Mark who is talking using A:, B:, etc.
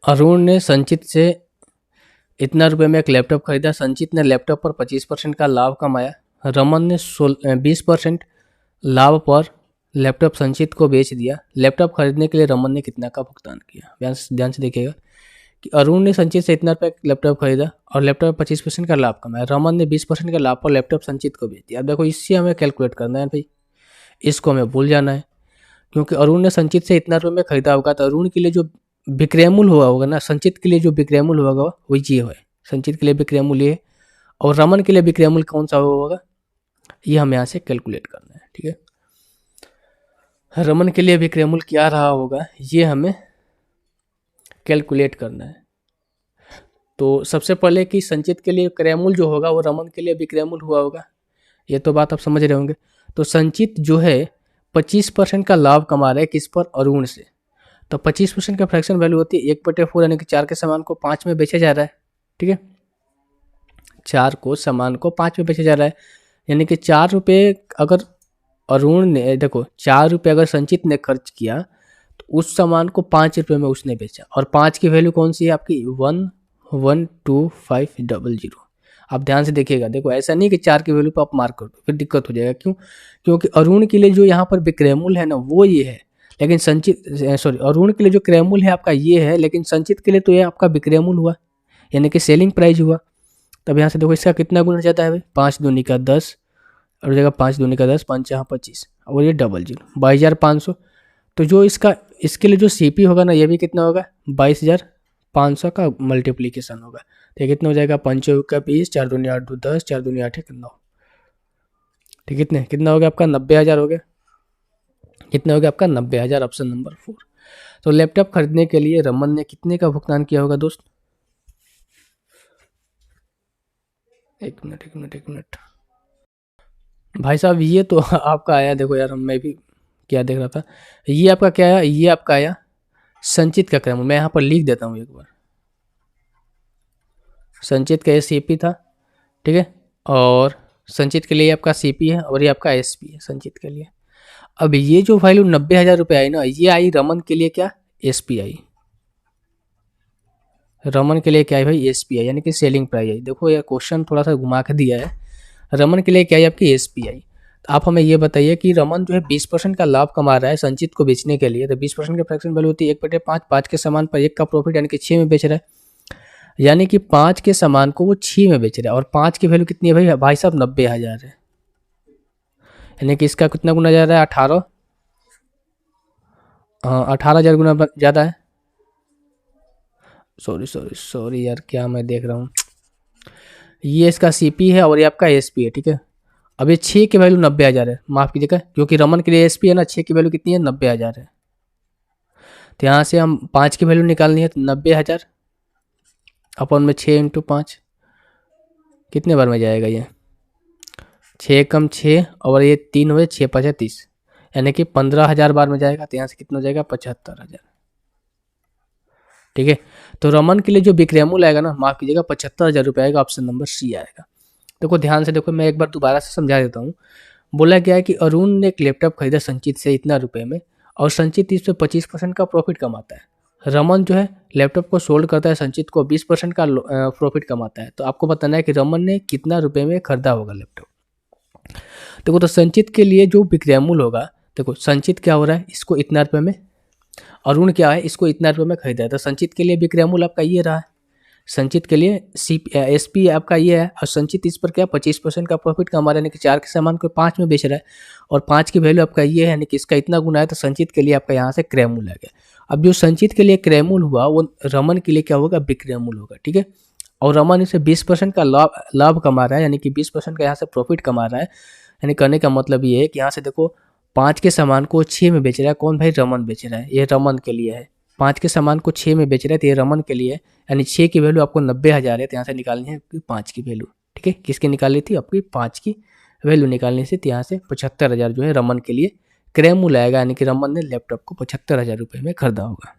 A: अरुण ने संचित से इतना रुपए में एक लैपटॉप खरीदा। संचित ने लैपटॉप पर 25% का लाभ कमाया। रमन ने 20% लाभ पर लैपटॉप संचित को बेच दिया। लैपटॉप खरीदने के लिए रमन ने कितना का भुगतान किया। ध्यान से देखिएगा कि अरुण ने संचित से इतना रुपये लैपटॉप खरीदा और लैपटॉप 25% का लाभ कमाया। रमन ने 20% का लाभ पर लैपटॉप संचित को बेच दिया। अब देखो इससे हमें कैलकुलेट करना है भाई, इसको हमें भूल जाना है, क्योंकि अरुण ने संचित से इतना रुपये में खरीदा होगा तो अरुण के लिए जो विक्रय मूल्य हुआ होगा ना, संचित के लिए जो विक्रय मूल्य होगा वो ये है। संचित के लिए विक्रय मूल्य है और रमन के लिए विक्रय मूल्य कौन सा होगा, ये हमें यहाँ से कैलकुलेट करना है। ठीक है, रमन के लिए विक्रय मूल्य क्या रहा होगा ये हमें कैलकुलेट करना है। तो सबसे पहले कि संचित के लिए क्रय मूल्य जो होगा वो रमन के लिए विक्रय मूल्य हुआ होगा, ये तो बात आप समझ रहे होंगे। तो संचित जो है 25% का लाभ कमा रहा है किस पर, अरुण से। तो 25% का फ्रैक्शन वैल्यू होती है 1/4, यानी कि 4 के सामान को 5 में बेचा जा रहा है। ठीक है, 4 को सामान को 5 में बेचा जा रहा है, यानी कि 4 रुपये अगर अरुण ने, देखो 4 रुपये अगर संचित ने खर्च किया तो उस सामान को 5 रुपये में उसने बेचा। और 5 की वैल्यू कौन सी है आपकी, 1,125,000। आप ध्यान से देखिएगा, देखो ऐसा नहीं कि 4 की वैल्यू पर आप मार्क कर दो, फिर दिक्कत हो जाएगा। क्यों, क्योंकि अरुण के लिए जो यहाँ पर विक्रय मूल्य है ना वो ये है, लेकिन अरुण के लिए जो क्रय मूल्य है आपका ये है, लेकिन संचित के लिए तो ये आपका विक्रय मूल्य हुआ, यानी कि सेलिंग प्राइस हुआ। तब यहाँ से देखो इसका कितना गुना जाता है भाई, 5 दूनी का 10 और जगह 5 दूनी का 10, 5 यहाँ 25 और ये 00 22,500। तो जो इसके लिए जो सीपी होगा ना ये भी कितना होगा, 22,500 का मल्टीप्लीकेशन होगा। तो कितना हो जाएगा, 5 का 20, 4 दूनी 8 10, 4 दूनी 8 9। ठीक, कितना हो गया आपका, 90,000 हो गया। कितना हो गया आपका, 90,000, ऑप्शन नंबर 4। तो लैपटॉप खरीदने के लिए रमन ने कितने का भुगतान किया होगा दोस्त, एक मिनट भाई साहब, ये तो आपका आया, देखो यार मैं भी क्या देख रहा था, ये आपका क्या आया, ये आपका आया संचित का क्रम। मैं यहाँ पर लिख देता हूँ एक बार, संचित का सीपी था। ठीक है, और संचित के लिए आपका सीपी है और ये आपका एसपी है संचित के लिए। अब ये जो वैल्यू 90,000 रुपये आई ना, ये आई रमन के लिए क्या, एसपी आई। रमन के लिए क्या है भाई, एसपी आई, यानी कि सेलिंग प्राइस आई। देखो यार क्वेश्चन थोड़ा सा घुमा के दिया है। रमन के लिए क्या है आपकी, एसपी आई। तो आप हमें ये बताइए कि रमन जो है 20% का लाभ कमा रहा है संचित को बेचने के लिए। तो 20% की फ्रैक्शन वैल्यू होती है 1/5, 5 के सामान पर 1 का प्रॉफिट, यानी कि 6 में बेच रहा है, यानी कि 5 के सामान को वो 6 में बेच रहा है। और 5 की वैल्यू कितनी है भाई साहब, 90,000 है, यानी कि इसका कितना गुना जा रहा है, 18,000 गुना ज़्यादा है। सॉरी यार, क्या मैं देख रहा हूँ, ये इसका सीपी है और ये आपका एसपी है। ठीक है, अब ये 6 की वैल्यू 90,000 है, माफ़ कीजिएगा, क्योंकि रमन के लिए एसपी है ना, 6 की वैल्यू कितनी है, 90,000 है। तो यहाँ से हम 5 की वैल्यू निकालनी है, तो 90,000 अपन में 6 × 5 कितने बार में जाएगा, ये 6 कम 6 और ये 3 हुए, 6 5 30, यानी कि 15,000 बार में जाएगा। तो यहाँ से कितना हो जाएगा, 75,000। ठीक है, तो रमन के लिए जो विक्रय मूल्य आएगा ना, माफ़ कीजिएगा, 75,000 रुपये आएगा, ऑप्शन नंबर सी आएगा। देखो ध्यान से देखो, मैं एक बार दोबारा से समझा देता हूँ। बोला गया है कि अरुण ने एक लैपटॉप खरीदा संचित से इतना रुपए में और संचित इस पर 25% का प्रॉफिट कमाता है। रमन जो है लैपटॉप को सोल्ड करता है, संचित को 20% का प्रॉफिट कमाता है। तो आपको बताना है कि रमन ने कितना रुपए में खरीदा होगा लैपटॉप। देखो तो संचित के लिए जो विक्रय मूल्य होगा, देखो संचित क्या हो रहा है, इसको इतना रुपये में, अरुण क्या है, इसको इतना रुपये में खरीदा है। तो संचित के लिए विक्रय मूल्य आपका ये रहा है, संचित के लिए एसपी आपका ये है, और संचित इस पर क्या 25% का प्रॉफिट कमा रहा है, यानी कि 4 के सामान को 5 में बेच रहा है और 5 की वैल्यू आपका ये है, यानी कि इसका इतना गुना है। तो संचित के लिए आपका यहाँ से क्रय मूल्य आ गया। अब जो संचित के लिए क्रय मूल्य हुआ वो रमन के लिए क्या होगा, विक्रय मूल्य होगा। ठीक है, और रमन इसे 20% का लाभ कमा रहा है, यानी कि 20% का यहाँ से प्रॉफिट कमा रहा है। यानी कहने का मतलब ये है कि यहाँ से देखो 5 के सामान को 6 में बेच रहा है, कौन भाई, रमन बेच रहा है, ये रमन के लिए है। 5 के सामान को 6 में बेच रहे थे, ये रमन के लिए, यानी 6 की वैल्यू आपको 90,000 है। तो यहाँ से निकालनी है आपकी 5 की वैल्यू। ठीक है, किसकी निकालनी थी, आपकी 5 की वैल्यू निकालने से। तो यहाँ से 75,000 जो है रमन के लिए क्रय मूल्य आएगा, यानी कि रमन ने लैपटॉप को 75,000 रुपये में खरीदा होगा।